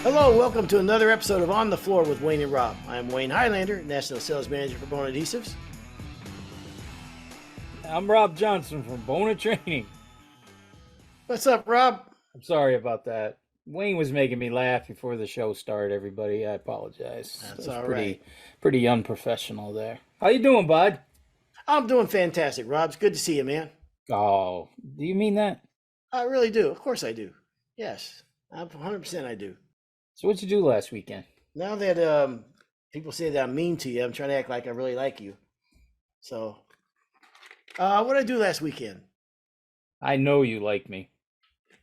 Hello, welcome to another episode of On the Floor with Wayne and Rob. I'm Wayne Highlander, National Sales Manager for Bona Adhesives. I'm Rob Johnson from Bona Training. What's up, Rob? I'm sorry about that. Wayne was making me laugh before the show started, everybody. I apologize. That's It was all pretty unprofessional there. How you doing, bud? I'm doing fantastic, Rob. It's good to see you, man. Oh, do you mean that? I really do. Of course I do. Yes, 100% I do. So what'd you do last weekend? Now that people say that I'm mean to you, I'm trying to act like I really like you. So, what did I do last weekend? I know you like me.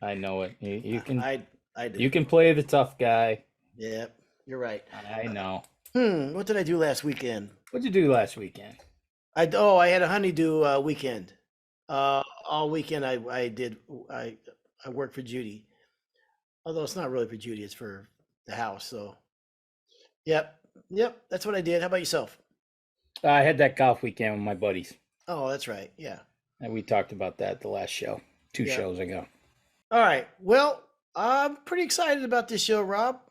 I know it. You can I do. you can play the tough guy. Yeah, you're right. I know. What did I do last weekend? What'd you do last weekend? I had a honeydew weekend. All weekend I worked for Judy. Although it's not really for Judy, it's for the house. So, yep, that's what I did. How about yourself? I had that golf weekend with my buddies. Oh, that's right. Yeah. And we talked about that the last show, two Yeah. shows ago. All right. Well, I'm pretty excited about this show, Rob.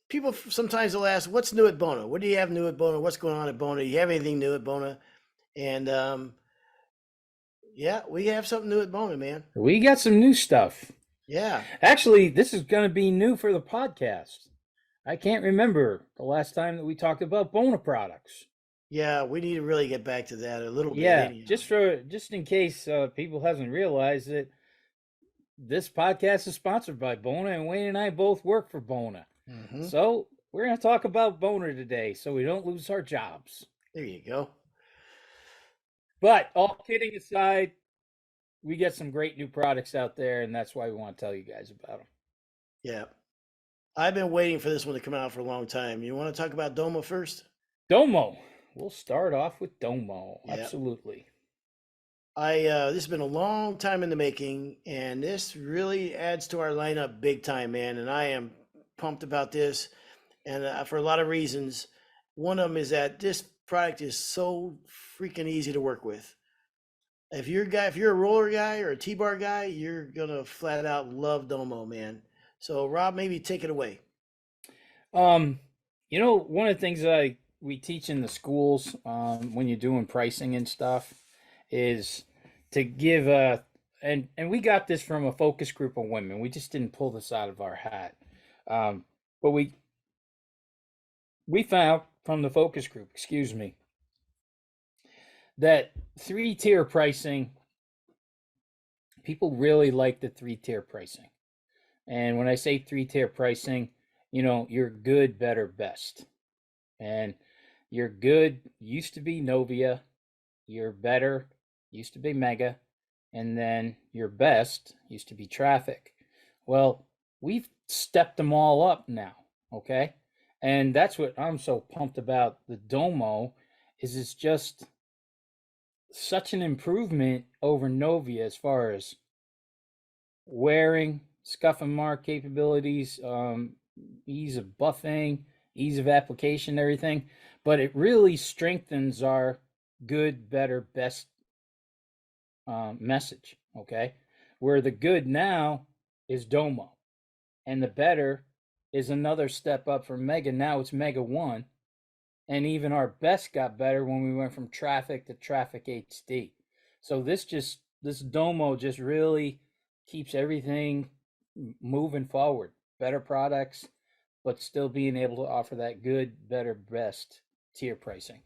People sometimes will ask, "What's new at Bona? What do you have new at Bona? What's going on at Bona? Do you have anything new at Bona?" And yeah, we have something new at Bona, man. We got some new stuff. Yeah. Actually, this is going to be new for the podcast. I can't remember the last time that we talked about Bona products. Yeah, we need to really get back to that a little bit. Yeah, anyhow. just in case people hasn't realized that this podcast is sponsored by Bona, and Wayne and I both work for Bona. Mhm. So we're going to talk about Bona today, so we don't lose our jobs. There you go. But all kidding aside, we get some great new products out there, and that's why we want to tell you guys about them. Yeah. I've been waiting for this one to come out for a long time. You want to talk about Domo first? Domo. We'll start off with Domo. Yep. Absolutely. This has been a long time in the making, and this really adds to our lineup big time, man. And I am pumped about this, and for a lot of reasons. One of them is that this product is so freaking easy to work with. If you're a roller guy or a T-bar guy, you're gonna flat out love Domo, man. So Rob, maybe take it away. One of the things we teach in the schools when you're doing pricing and stuff is to give and we got this from a focus group of women. We just didn't pull this out of our hat, but we found from the focus group, excuse me, that 3-tier pricing. People really like the 3-tier pricing, and when I say 3-tier pricing, you're good, better, best. And your good used to be Novia, your better used to be Mega, and then your best used to be Traffic. Well, we've stepped them all up now, okay? And that's what I'm so pumped about the Domo is it's just such an improvement over Novia as far as wearing, scuff and mark capabilities, ease of buffing, ease of application, everything. But it really strengthens our good, better, best message, okay? Where the good now is Domo, and the better is another step up from Mega. Now it's Mega 1, and even our best got better when we went from Traffic to Traffic HD. So this Domo just really keeps everything moving forward. Better products, but still being able to offer that good, better, best tier pricing.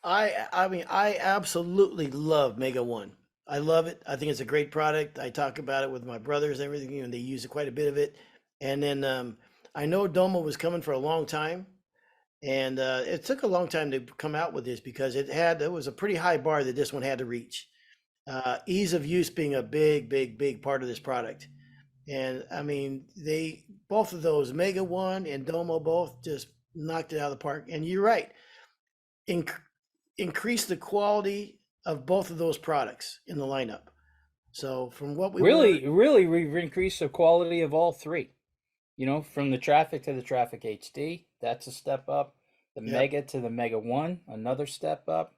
I mean, I absolutely love Mega One. I love it. I think it's a great product. I talk about it with my brothers and everything, and they use quite a bit of it. And then I know Domo was coming for a long time, and it took a long time to come out with this because it was a pretty high bar that this one had to reach. Ease of use being a big part of this product. And I mean, both of those, Mega One and Domo, both just knocked it out of the park. And you're right, increase the quality of both of those products in the lineup. So from what we really we've increased the quality of all three. From the Traffic to the Traffic HD, that's a step up. The Yep. Mega to the Mega 1, another step up.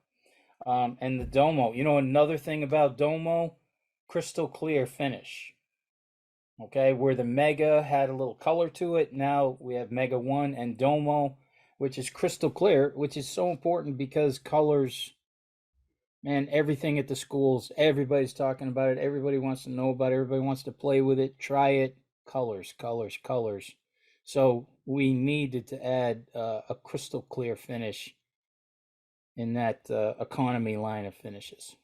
And the Domo, another thing about Domo, crystal clear finish. Okay, where the Mega had a little color to it, now we have Mega 1 and Domo, which is crystal clear, which is so important because colors, man, everything at the schools, everybody's talking about it. Everybody wants to know about it. Everybody wants to play with it, try it. Colors, colors, colors. So we needed to add a crystal clear finish in that economy line of finishes.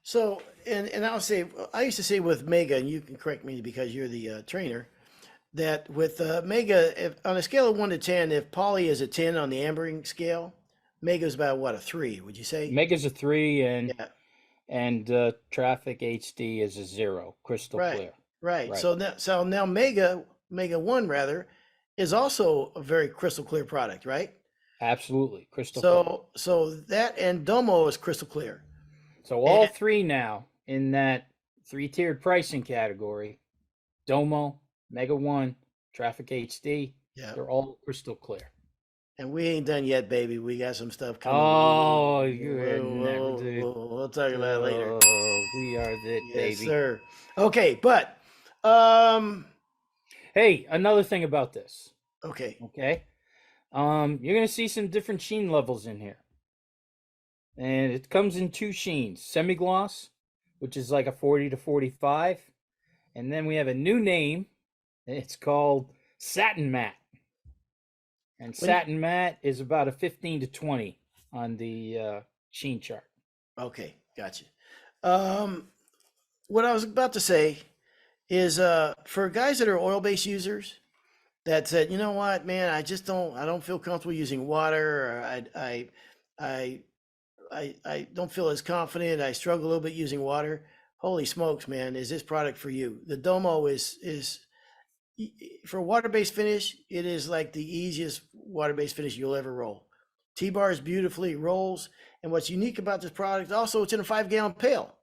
So, and I'll say, I used to say with Mega, and you can correct me because you're the trainer, that with Mega, if, on a scale of 1 to 10, if poly is a 10 on the ambering scale, Mega is about what, a 3, would you say? Mega's a 3, Yeah, and Traffic HD is a 0, crystal right, clear. right. Right. So now Mega 1 rather, is also a very crystal clear product, right? Absolutely, crystal clear. So that and Domo is crystal clear. So all And three now in that three-tiered pricing category, Domo, Mega 1, Traffic HD, yeah, they're all crystal clear. and we ain't done yet, baby. We got some stuff coming. Oh, you are never, dude. We'll talk about it later. Oh, we are that Yes, baby. sir. Okay, but um, Hey, another thing about this, okay. okay? You're gonna see some different sheen levels in here, and it comes in two sheens: semi-gloss, which is like a 40 to 45, and then we have a new name. It's called satin matte, and When you, satin matte is about a 15 to 20 on the sheen chart. okay, gotcha. Um, what I was about to say is for guys that are oil-based users that said, you know what, man, I don't feel comfortable using water, or I I don't feel as confident. I struggle a little bit using water. Holy smokes, man, is this product for you? The Domo is for water-based finish, it is like the easiest water-based finish you'll ever roll. T-bars beautifully, rolls, and what's unique about this product, also it's in a 5-gallon pail.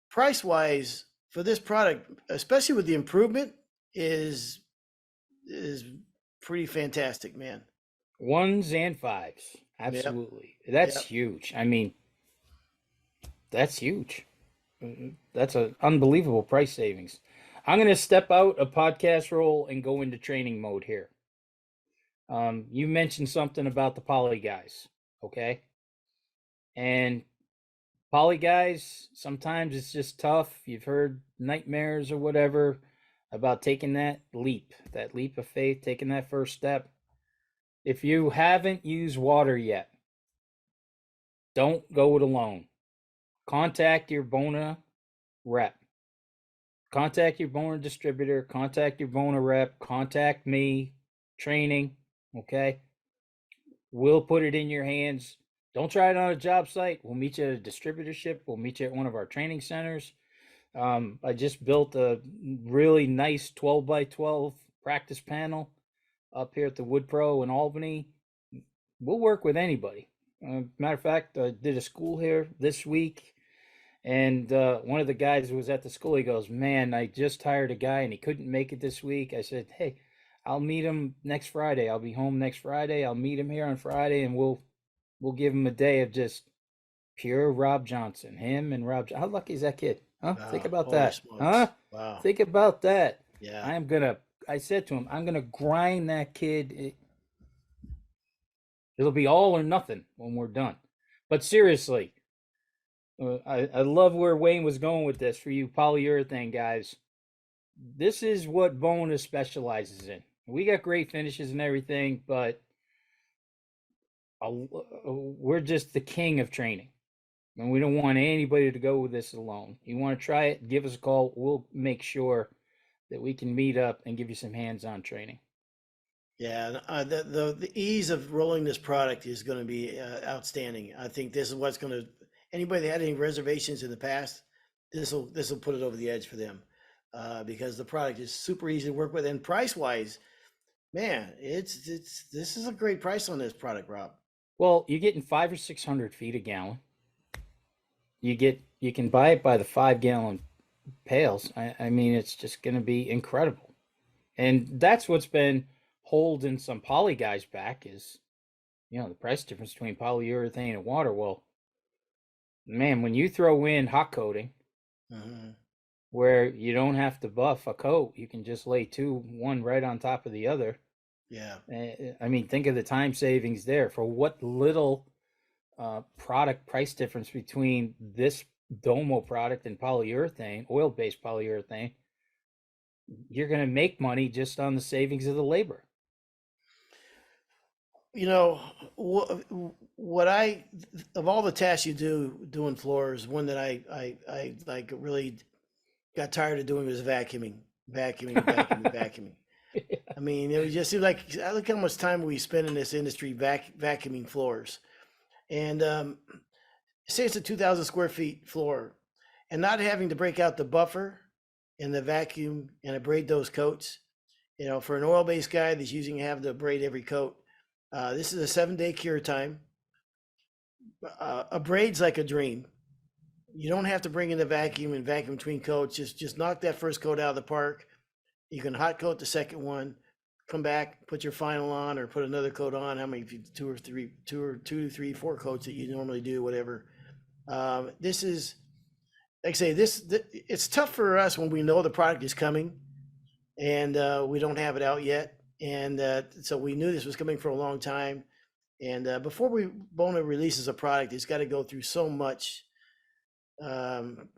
Price-wise, for this product, especially with the improvement, is pretty fantastic, man. Ones and fives, Yep, absolutely. That's yep. huge. I mean, that's huge. That's an unbelievable price savings. I'm going to step out a podcast role and go into training mode here. You mentioned something about the poly guys, okay? And poly guys, sometimes it's just tough. You've heard nightmares or whatever about taking that leap of faith, taking that first step. If you haven't used water yet, don't go it alone. Contact your Bona rep. Contact your Bona distributor, contact your Bona rep, contact me, training, okay? We'll put it in your hands. Don't try it on a job site. We'll meet you at a distributorship. We'll meet you at one of our training centers. I just built a really nice 12 by 12 practice panel up here at the Wood Pro in Albany. We'll work with anybody. Matter of fact, I did a school here this week, and one of the guys who was at the school, he goes, "Man, I just hired a guy and he couldn't make it this week." I said, "Hey, I'll meet him next Friday. I'll be home next Friday. I'll meet him here on Friday, and we'll give him a day of just pure Rob Johnson. Him and Rob. How lucky is that kid? Huh? Think Wow, about holy that. Huh? smokes. Wow. Think about that. Yeah. I'm gonna. I said to him, I'm gonna grind that kid. It'll be all or nothing when we're done. But seriously, I love where Wayne was going with this for you polyurethane guys. This is what Bona specializes in. We got great finishes and everything, but we're just the king of training. And we don't want anybody to go with this alone. You want to try it, give us a call. We'll make sure that we can meet up and give you some hands-on training. Yeah, the ease of rolling this product is going to be outstanding. I think this is what's going to anybody that had any reservations in the past, this will put it over the edge for them because the product is super easy to work with and price wise, man, it's this is a great price on this product, Rob. Well, you're getting 5 or 600 feet a gallon. You can buy it by the 5 gallon pails. I mean, it's just going to be incredible. And that's what's been holding some poly guys back is, the price difference between polyurethane and water. Well, man, when you throw in hot coating, Hmm. where you don't have to buff a coat. You can just lay two, one right on top of the other. Yeah. I mean, think of the time savings there for what little product price difference between this Domo product and polyurethane, oil-based polyurethane. You're going to make money just on the savings of the labor. You know, what what I of all the tasks you do doing floors, one that I like really got tired of doing was vacuuming. I mean, it was just seemed like I look how much time we spend in this industry vacuuming floors, and say it's a 2,000 square feet floor, and not having to break out the buffer and the vacuum and abrade those coats. You know, for an oil-based guy that's using having to abrade every coat, this is a 7 day cure time. A braid's like a dream. You don't have to bring in the vacuum and vacuum between coats. Just knock that first coat out of the park. You can hot coat the second one, come back, put your final on, or put another coat on. How many? Two, three, four coats that you normally do, whatever. This is like I say, it's tough for us when we know the product is coming and we don't have it out yet, and so we knew this was coming for a long time. And before Bona releases a product, it's got to go through so much um,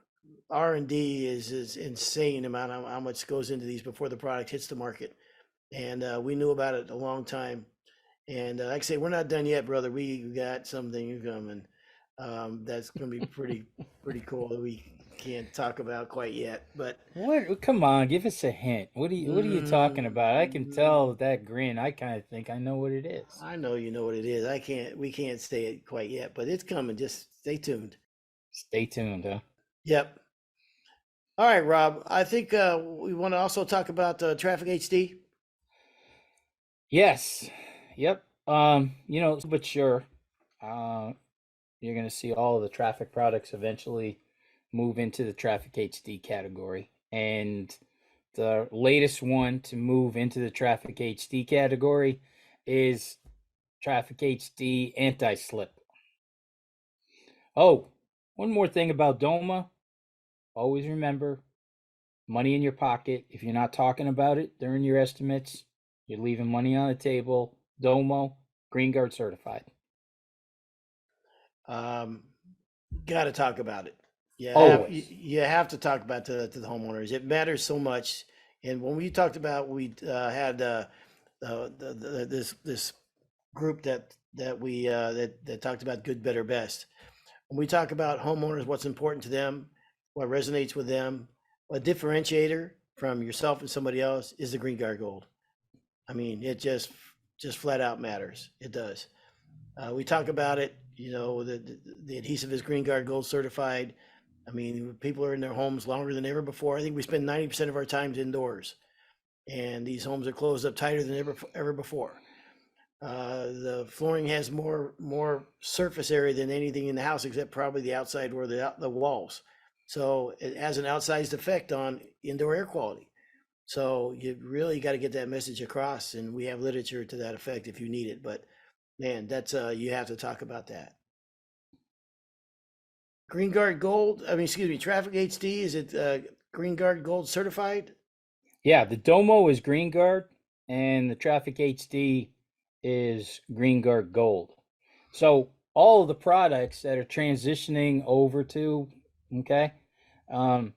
R&D is insane amount of how much goes into these before the product hits the market. And we knew about it a long time. And like I say, we're not done yet, brother. We got something coming that's going to be pretty cool that we can't talk about quite yet. But What? Come on, give us a hint. What are you talking about? I can tell mm, with that grin. I kind of think I know what it is. I know you know what it is. We can't say it quite yet, but it's coming. Just stay tuned. Stay tuned, huh? Yep. All right, Rob. I think we want to also talk about Traffic HD. Yes. Yep. But sure. Uh, you're going to see all of the traffic products eventually move into the Traffic HD category. And the latest one to move into the Traffic HD category is Traffic HD anti-slip. Oh, one more thing about Doma. Always remember, money in your pocket. If you're not talking about it during your estimates, you're leaving money on the table. Domo, Green Guard certified. Um, got to talk about it. Always. You have to talk about to the homeowners. It matters so much. And when we talked about we had this group that talked about good, better, best. When we talk about homeowners, what's important to them, what resonates with them, a differentiator from yourself and somebody else is the Green Guard Gold. I mean, it just flat out matters. It does. We talk about it. You know, the adhesive is Green Guard Gold certified. I mean, people are in their homes longer than ever before. I think we spend 90% of our times indoors, and these homes are closed up tighter than ever before. The flooring has more surface area than anything in the house, except probably the outside or the walls. So it has an outsized effect on indoor air quality. So you really got to get that message across, and we have literature to that effect if you need it. But man, that's you have to talk about that. Green Guard Gold, I mean, excuse me, Traffic HD, is it Green Guard Gold certified? Yeah, the Domo is Green Guard, and the Traffic HD is Green Guard Gold. So all of the products that are transitioning over to, okay, um,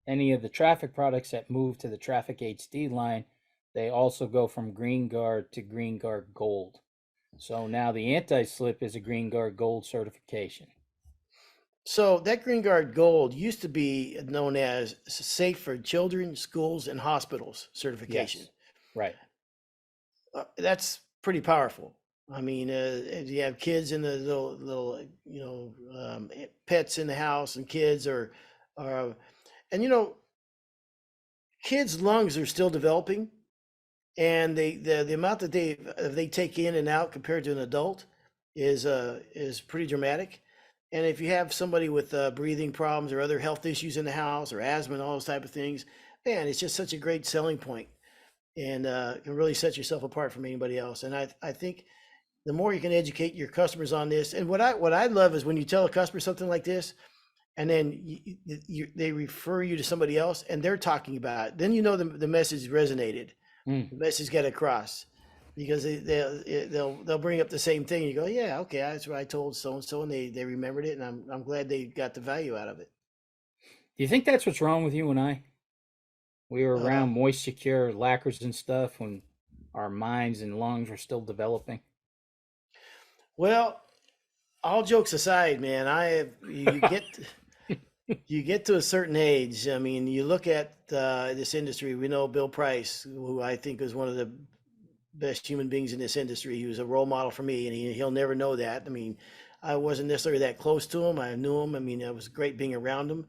any of the traffic products that move to the Traffic HD line, they also go from Green Guard to Green Guard Gold. So now the anti-slip is a Green Guard Gold certification. So that Green Guard Gold used to be known as Safe for Children, Schools, and Hospitals certification. Yes, right. That's pretty powerful. I mean, you have kids in the pets in the house and kids are, and kids' lungs are still developing, and the amount that they take in and out compared to an adult is pretty dramatic. And if you have somebody with breathing problems or other health issues in the house or asthma and all those type of things, man, it's just such a great selling point and can really set yourself apart from anybody else. And I think the more you can educate your customers on this, and what I love is when you tell a customer something like this, and then they refer you to somebody else, and they're talking about it. Then you know the message resonated, Mm. the message got across, because they'll bring up the same thing. You go, yeah, okay, that's what I told so and so, and they remembered it, and I'm glad they got the value out of it. Do you think that's what's wrong with you and I? We were Uh, around moisture cure lacquers and stuff when our minds and lungs were still developing. well, all jokes aside, man, you get to a certain age. I mean, you look at this industry. We know Bill Price, who I think is one of the best human beings in this industry. He was a role model for me, and he'll never know that. I mean, I wasn't necessarily that close to him. I knew him. I mean, it was great being around him,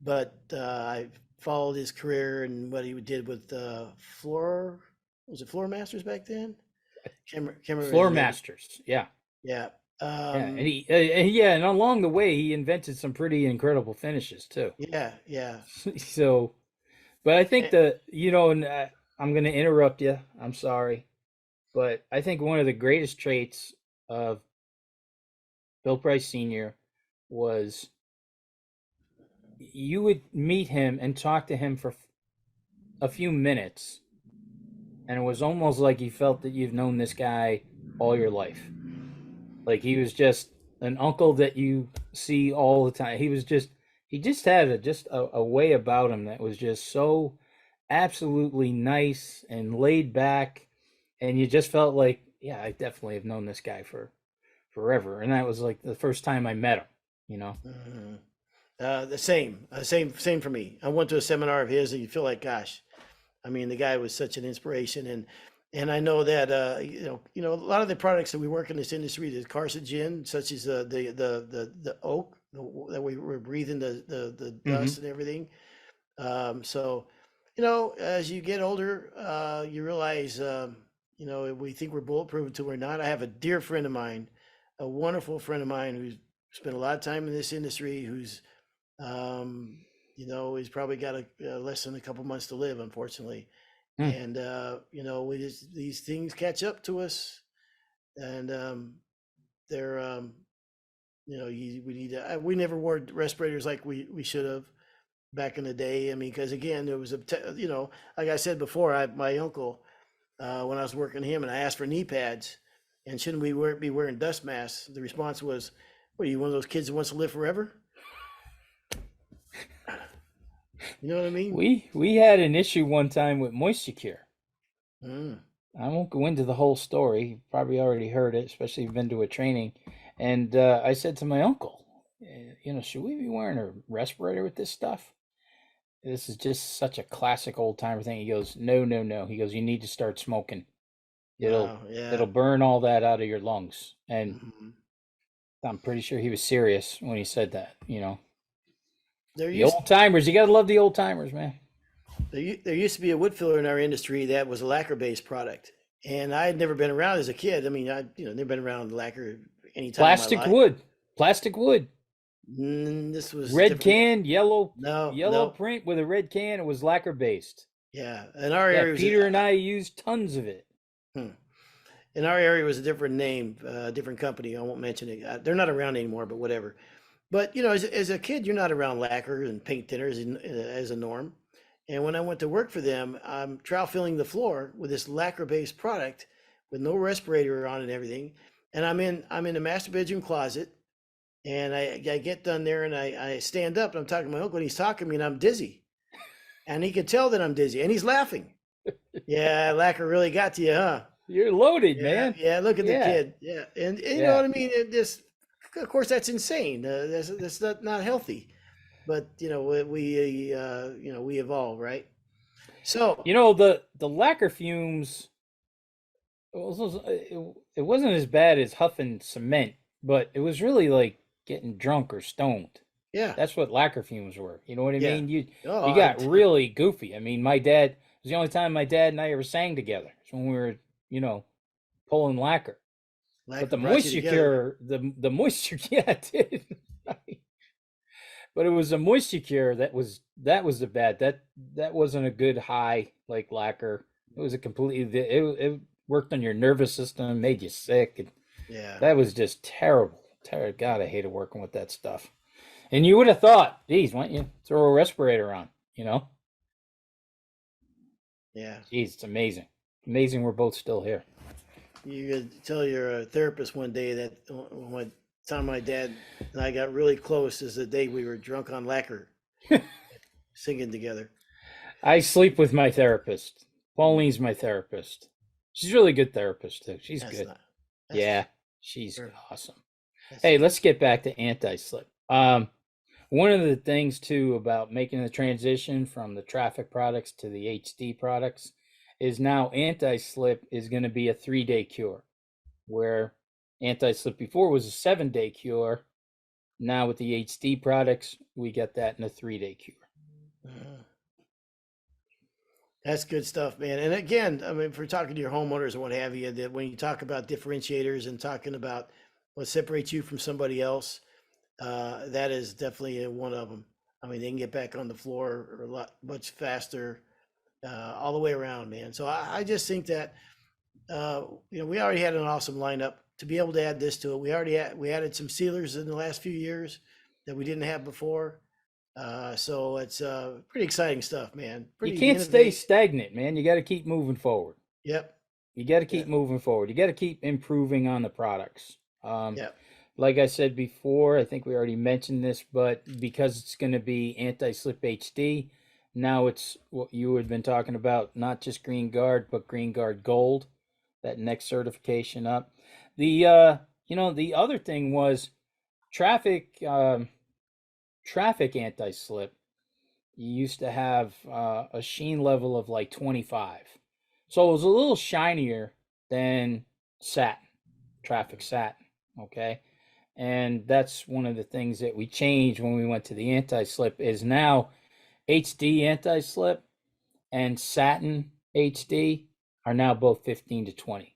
but I followed his career and what he did with Floor. Was it Floor Masters back then? Can't remember his Floor name. masters, yeah, Yeah. yeah, yeah, and along the way he invented some pretty incredible finishes too. Yeah. Yeah. So, but I think Eh, and I'm going to interrupt you. I'm sorry, but I think one of the greatest traits of Bill Price Sr. was you would meet him and talk to him for a few minutes, and it was almost like you felt that you've known this guy all your life. Like he was just an uncle that you see all the time. He just had a way about him that was just so absolutely nice and laid back, and you just felt like, yeah, I definitely have known this guy for forever. And that was like the first time I met him, you know. mhm. The same for me. I went to a seminar of his, and you feel like, gosh, I mean, the guy was such an inspiration, and I know that a lot of the products that we work in this industry, the carcinogen, such as the oak that we were breathing the Mm-hmm. dust and everything. So, as you get older, you realize, we think we're bulletproof until we're not. I have a dear friend of mine, a wonderful friend of mine who's spent a lot of time in this industry, who's um, he's probably got less than a couple months to live, unfortunately. Mm. And these things catch up to us, and they're we need to. We never wore respirators like we should have back in the day. I mean, because again, there was like I said before, my uncle, when I was working him, and I asked for knee pads, and shouldn't we be wearing dust masks? The response was, "What are you, one of those kids that wants to live forever?" You know what I mean? We had an issue one time with moisture cure. Mm. I won't go into the whole story. You probably already heard it, especially if you've been to a training. And I said to my uncle, should we be wearing a respirator with this stuff? This is just such a classic old timer thing. He goes, no, no, no. He goes, you need to start smoking. It'll Wow. Yeah. it'll burn all that out of your lungs. And Mhm. I'm pretty sure he was serious when he said that. There The used old timers, you gotta love the old timers, man. there used to be a wood filler in our industry that was a lacquer based product, and I had never been around as a kid. I mean, I never been around lacquer any time in my Plastic life. wood, plastic wood, This was red different. can, yellow No, yellow no, print with a red can. It was lacquer based. yeah. In our Yeah, area was Peter and I used tons of it. hmm. In our area was a different name, different company. I won't mention it. They're not around anymore, but whatever. But as a kid, you're not around lacquer and paint thinners as a norm. And when I went to work for them, I'm trowel filling the floor with this lacquer-based product with no respirator on and everything. And I'm in the master bedroom closet, and I get done there, and I stand up, and I'm talking to my uncle, and he's talking to me, and I'm dizzy, and he could tell that I'm dizzy, and he's laughing. Yeah, lacquer really got to you, huh? You're loaded, Yeah, man. yeah. Look at the Yeah, kid. Yeah, and you know yeah. what I mean. Of course, that's insane. That's not healthy. But we evolve, right? So The lacquer fumes. It wasn't as bad as huffing cement, but it was really like getting drunk or stoned. yeah, That's what lacquer fumes were. You know what I yeah. mean? You Oh, I got really goofy. I mean, my dad it was the only time my dad and I ever sang together. It's when we were, you know, pulling lacquer. But lacquer the brought you moisture together. cure, the moisture, yeah, it did. But it was the moisture cure that was the bad. That wasn't a good high like lacquer. It was a completely it worked on your nervous system, made you sick, and Yeah. that was just terrible. God, I hated working with that stuff. And you would have thought, geez, why don't you throw a respirator on? You know, Yeah. geez, it's amazing. Amazing we're both still here. You could tell your therapist one day that one time my dad and I got really close is the day we were drunk on Lacquer singing together. I sleep with my therapist. Mm, Pauline's my therapist. She's a really good therapist, too. She's that's good. not. Yeah, That's she's sure. awesome. That's Hey, let's get back to anti-slip. One of the things too about making the transition from the traffic products to the HD products is now anti-slip is going to be a 3-day cure, where anti-slip before was a 7-day cure. Now with the HD products, we get that in a 3-day cure. uh, that's good stuff, man. And again, I mean, if we're talking to your homeowners or what have you, that when you talk about differentiators and talking about what separates you from somebody else, that is definitely one of them. I mean, they can get back on the floor a lot much faster, all the way around, man. So I just think that we already had an awesome lineup. To be able to add this to it, we added some sealers in the last few years that we didn't have before. So it's pretty exciting stuff, man. You Pretty can't stay innovate. stagnant, man. You got to keep moving forward. Yep. You got to keep Yep. moving forward. You got to keep improving on the products. Yep. Like I said before, I think we already mentioned this, but because it's going to be anti-slip HD, now it's what you had been talking about, not just Green Guard, but Green Guard Gold, that next certification up. The the other thing was traffic traffic anti-slip. You used to have a sheen level of like 25. So it was a little shinier than satin, traffic satin, okay? And that's one of the things that we changed when we went to the anti-slip is now HD anti-slip and satin HD are now both 15 to 20.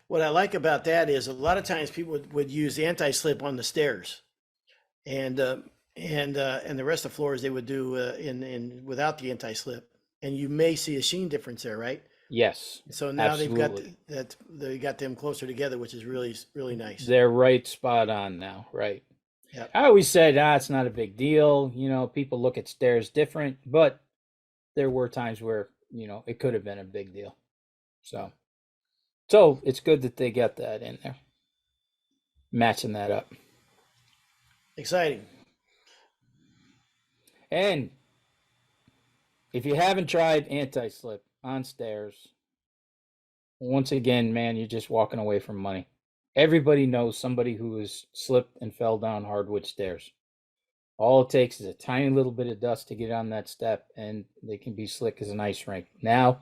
What I like about that is a lot of times people would use anti-slip on the stairs, and and the rest of the floors they would do in without the anti-slip, and you may see a sheen difference there, right? Yes, So now they've got absolutely. that they got them closer together, which is really nice. They're right spot on now, right? Yep. I always said, it's not a big deal. People look at stairs different, but there were times where, it could have been a big deal. So it's good that they got that in there, matching that up. Exciting. And if you haven't tried anti-slip on stairs, once again, man, you're just walking away from money. Everybody knows somebody who has slipped and fell down hardwood stairs. All it takes is a tiny little bit of dust to get on that step, and they can be slick as an ice rink. Now,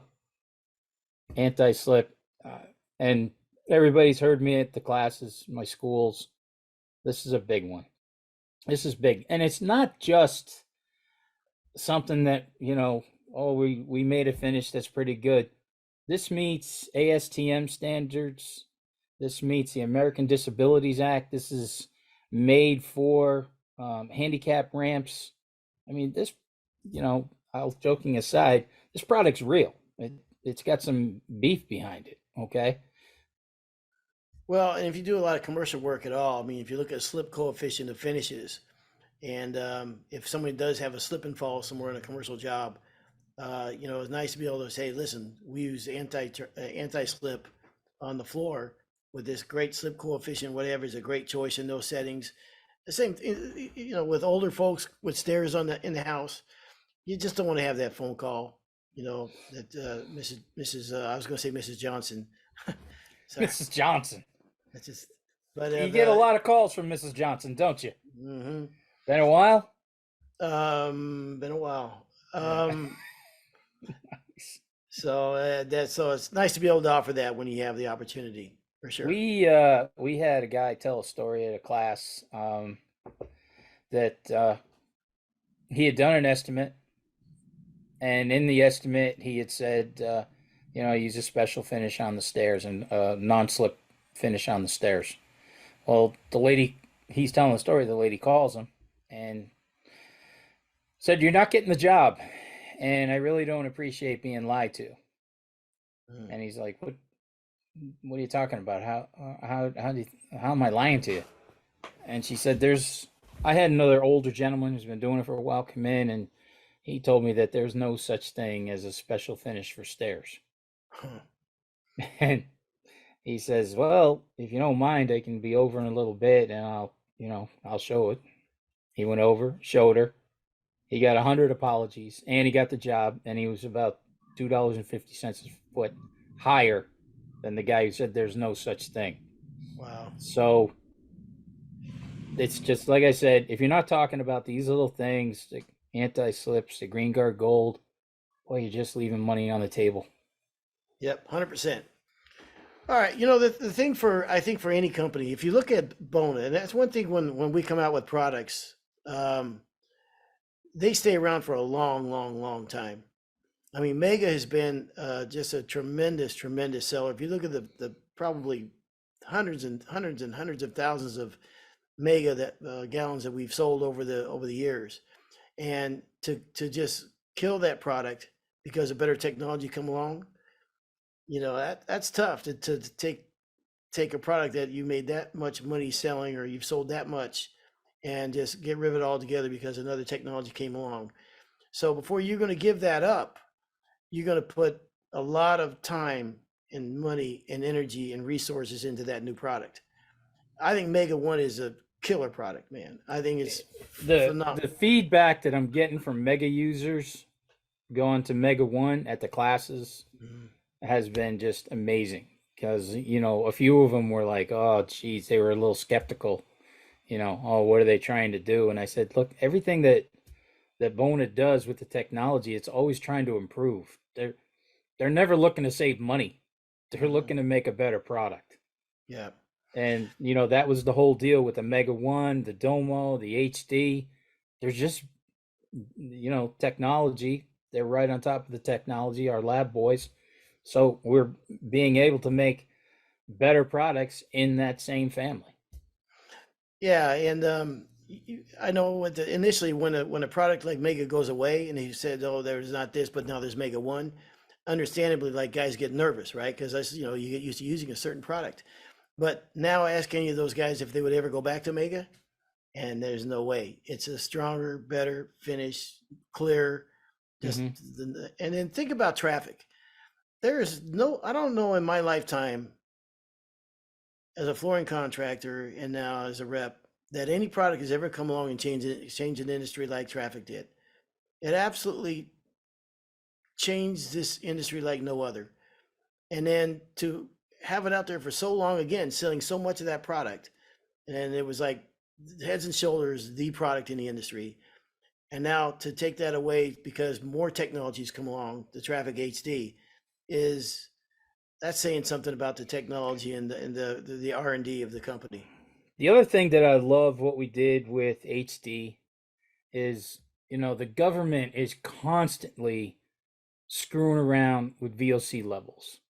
anti-slip, and everybody's heard me at the classes, my schools. This is a big one. This is big, and it's not just something that oh, we made a finish that's pretty good. This meets ASTM standards. This meets the American Disabilities Act. This is made for handicap ramps. I mean, this, all joking aside, this product's real. It's got some beef behind it. Okay. Well, and if you do a lot of commercial work at all, I mean, if you look at slip coefficient of finishes, and if somebody does have a slip and fall somewhere in a commercial job, it's nice to be able to say, listen, we use anti slip on the floor with this great slip coefficient, whatever is a great choice in those settings. The same, with older folks with stairs on the in the house, you just don't want to have that phone call. That Mrs. I was going to say Mrs. Johnson. Sorry, Mrs. Johnson. that's just. But You get a lot of calls from Mrs. Johnson, don't you? mhm. Been a while? Been a while. Yeah. So it's nice to be able to offer that when you have the opportunity, for sure. We had a guy tell a story at a class that he had done an estimate, and in the estimate he had said, use a special finish on the stairs and non-slip finish on the stairs. Well, the lady he's telling the story, the lady calls him and said, "You're not getting the job, and I really don't appreciate being lied to." Mm. And he's like, What are you talking about? How am I lying to you?" And she said, I had another older gentleman who's been doing it for a while come in, and he told me that there's no such thing as a special finish for stairs. Huh. And he says, "Well, if you don't mind, I can be over in a little bit, and I'll show it." He went over, showed her. He got 100 apologies, and he got the job, and he was about $2.50 a foot higher than the guy who said there's no such thing. Wow. So it's just like I said, if you're not talking about these little things, the anti-slips, the green guard gold, well, you're just leaving money on the table. Yep, 100%. All right, the thing for I think for any company, if you look at Bona, and that's one thing when we come out with products, um, they stay around for a long, long, long time. I mean, Mega has been just a tremendous, tremendous seller. If you look at the probably hundreds of thousands of Mega that gallons that we've sold over the years, and to just kill that product because of better technology come along, that's tough to take a product that you made that much money selling or you've sold that much and just get rid of it all together because another technology came along. So before you're going to give that up, you're going to put a lot of time and money and energy and resources into that new product. I think Mega One is a killer product, man. I think it's The phenomenal. feedback that I'm getting from Mega users going to Mega One at the classes Mhm. has been just amazing because a few of them were like, "Oh, geez," they were a little skeptical. "Oh, what are they trying to do?" And I said, "Look, everything that Bona does with the technology, it's always trying to improve. They're never looking to save money. They're Mhm. looking to make a better product." Yeah. And that was the whole deal with the Mega One, the Domo, the HD. There's just technology. They're right on top of the technology, our lab boys. So we're being able to make better products in that same family. Yeah, and I know initially when a product like Mega goes away, and he said, "Oh, there's not this, but now there's Mega One." Understandably, like guys get nervous, right? Because you get used to using a certain product. But now ask any of those guys if they would ever go back to Mega, and there's no way. It's a stronger, better finish, clear. Just Hmm. and then think about traffic. There is no, I don't know in my lifetime as a flooring contractor and now as a rep that any product has ever come along and changed an industry like traffic did. It absolutely changed this industry like no other. And then to have it out there for so long again, selling so much of that product, and it was like heads and shoulders the product in the industry. And now to take that away because more technologies come along, the traffic HD is that's saying something about the technology and the R&D of the company. The other thing that I love what we did with HD is, the government is constantly screwing around with VOC levels.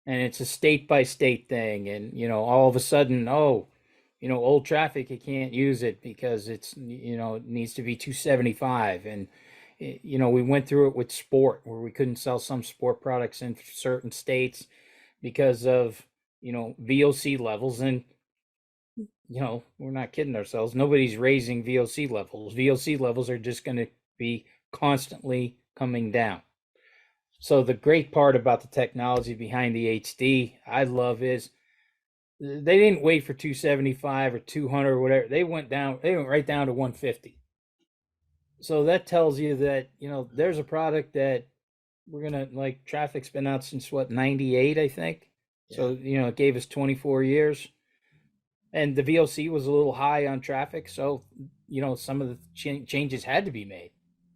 And it's a state by state thing. And, all of a sudden, oh, old traffic, you can't use it because it needs to be 275. And, we went through it with sport where we couldn't sell some sport products in certain states because of, VOC levels. And, we're not kidding ourselves. Nobody's raising VOC levels. VOC levels are just going to be constantly coming down. So the great part about the technology behind the HD I love is they didn't wait for 275 or 200 or whatever. They went right down to 150. So that tells you that, there's a product that we're going to like traffic's been out since what, 98, I think. Yeah. So, it gave us 24 years and the VOC was a little high on traffic. So, some of the changes had to be made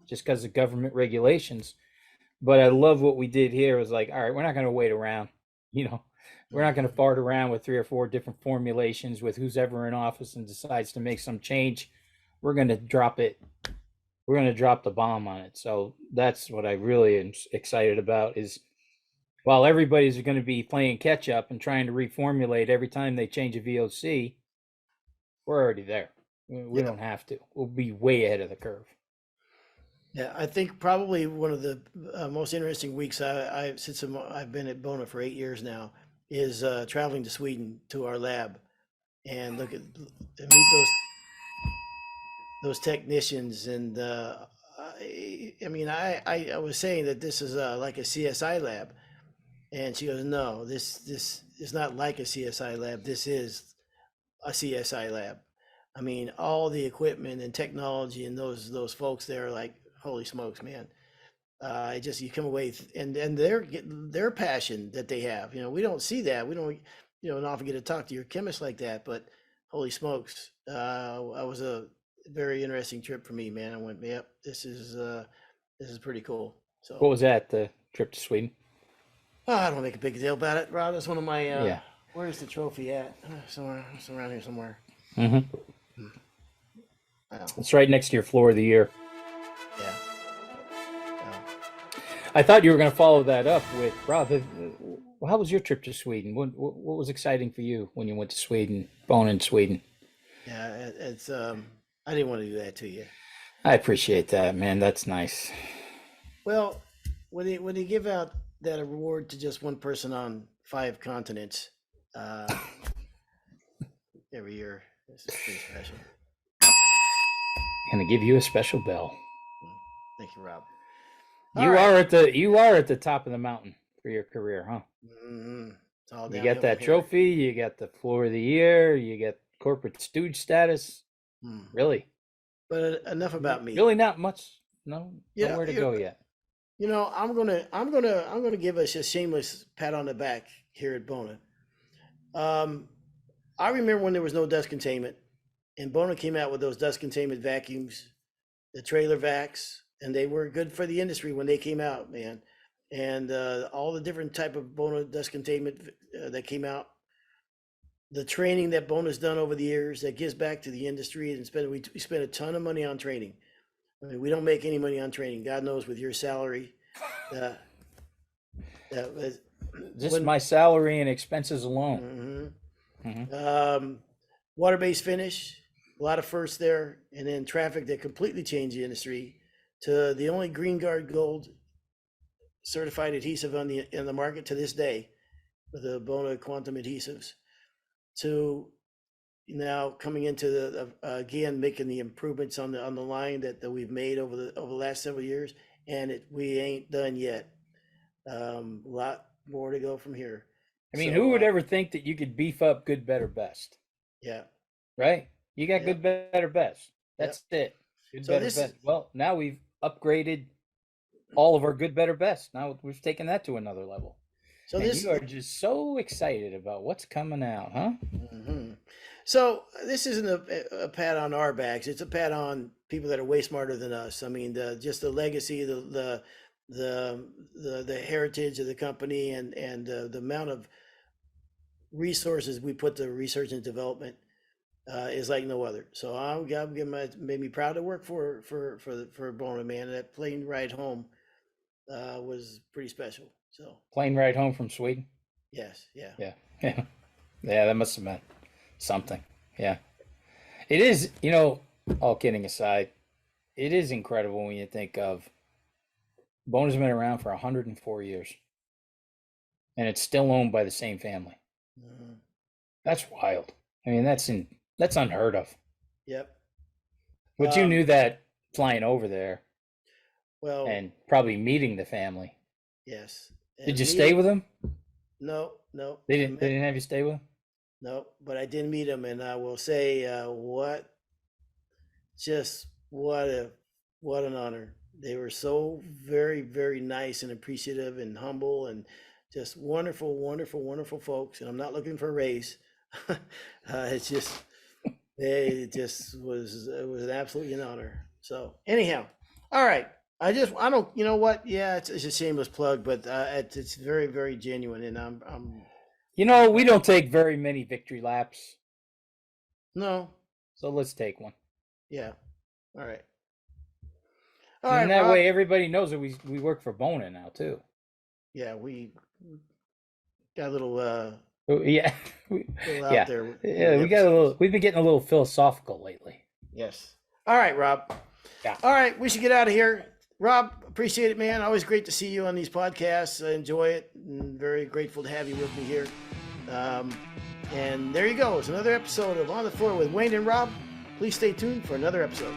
just because of government regulations. But I love what we did here. It was like, all right, we're not going to wait around. You know, we're not going to Mhm. fart around with 3 or 4 different formulations with who's ever in office and decides to make some change. We're going to drop it. We're going to drop the bomb on it. So that's what I really am excited about is while everybody's going to be playing catch up and trying to reformulate every time they change a VOC, we're already there. We Yeah. don't have to. We'll be way ahead of the curve. Yeah. I think probably one of the most interesting weeks since I've been at Bona for 8 years now is traveling to Sweden to our lab and look at and meet those. those technicians. And I mean, I was saying that this is like a CSI lab, and she goes, no, this is not like a CSI lab. This is a CSI lab. I mean, all the equipment and technology and those folks there, like, holy smokes, man. I just you come away and their passion that they have. You know, we don't see that. We don't often get to talk to your chemist like that. But holy smokes, it was a very interesting trip for me, man. I went, yep, this is pretty cool. What So was that? The trip to Sweden? I don't make a big deal about it, Rob. That's one of my. Yeah. Where's the trophy at? Somewhere, it's around here somewhere. Mm-hmm. Well, It's right next to your floor of the year. yeah. Well, I thought you were going to follow that up with Rob. How was your trip to Sweden? What was exciting for you when you went to Sweden, Bona in Sweden? yeah, it's I didn't want to do that to you. I appreciate that, man. That's nice. Well, when they give out that award to just one person on 5 continents uh, every year, it's pretty special. Going to give you a special bell. Thank you, Rob. You are at the top of the mountain for your career, huh? Mm-hmm. It's all You downhill got that from here. trophy. You got the floor of the year. You got corporate stooge status. Hmm. Really, Enough about me. really not much. No, Yeah, nowhere to go yet. You know, I'm gonna give us a shameless pat on the back here at Bona. I remember when there was no dust containment, and Bona came out with those dust containment vacuums, the trailer vacs, and they were good for the industry when they came out, man. And all the different type of Bona dust containment that came out, the training that Bona's done over the years that gives back to the industry, and we spend a ton of money on training. I mean, we don't make any money on training. God knows with your salary, uh, was, Just when, my salary and expenses alone. mhm. Hmm. Water-based finish, a lot of firsts there, and then traffic that completely changed the industry to the only Green Guard Gold certified adhesive in the market to this day, with the Bona Quantum adhesives, to now coming into the again making the improvements on the line that we've made over the last several years, and we ain't done yet. A lot more to go from here. I mean, So who would ever think that you could beef up good, better, best? yeah, Right? You got yep, good, better, best. yep. That's it. Good, So better, this is best. Well, now we've upgraded all of our good, better, best. Now we've taken that to another level. so And this you are just so excited about what's coming out, huh? mhm. So this isn't a pat on our backs. It's a pat on people that are way smarter than us. I mean, just the legacy, the heritage of the company, and the amount of resources we put to research and development is like no other. So made me proud to work for Bona, man. That plane ride home was pretty special. So Plane ride home from Sweden. yes, yeah. Yeah. Yeah. Yeah, that must have been something. Yeah. It is, all kidding aside, it is incredible when you think of Bona's been around for 104 years and it's still owned by the same family. Mhm. That's wild. I mean, that's unheard of. Yep. But you knew that flying over there Well, and probably meeting the family. yes. Did you And stay with them? no, no. They I didn't. They met didn't have you stay with them. No, but I did meet him, and I will say, just what an honor. They were so very, very nice and appreciative and humble and just wonderful, wonderful, wonderful folks. And I'm not looking for a raise. It's just it was absolutely an honor. So anyhow, all right. I don't, you know what? Yeah, it's a shameless plug, but it's very, very genuine, and I'm We don't take very many victory laps, no, so let's take one. yeah. All right. And that Rob. way, everybody knows that we work for Bona now too. Yeah, we got a little Oh, yeah, little out yeah, there with yeah. the We got a episodes. little. We've been getting a little philosophical lately. Yes. All right, Rob. Yeah. All right, we should get out of here. Rob, appreciate it, man. Always great to see you on these podcasts. I enjoy it, and very grateful to have you with me here. And there you go. It's another episode of On the Floor with Wayne and Rob. Please stay tuned for another episode.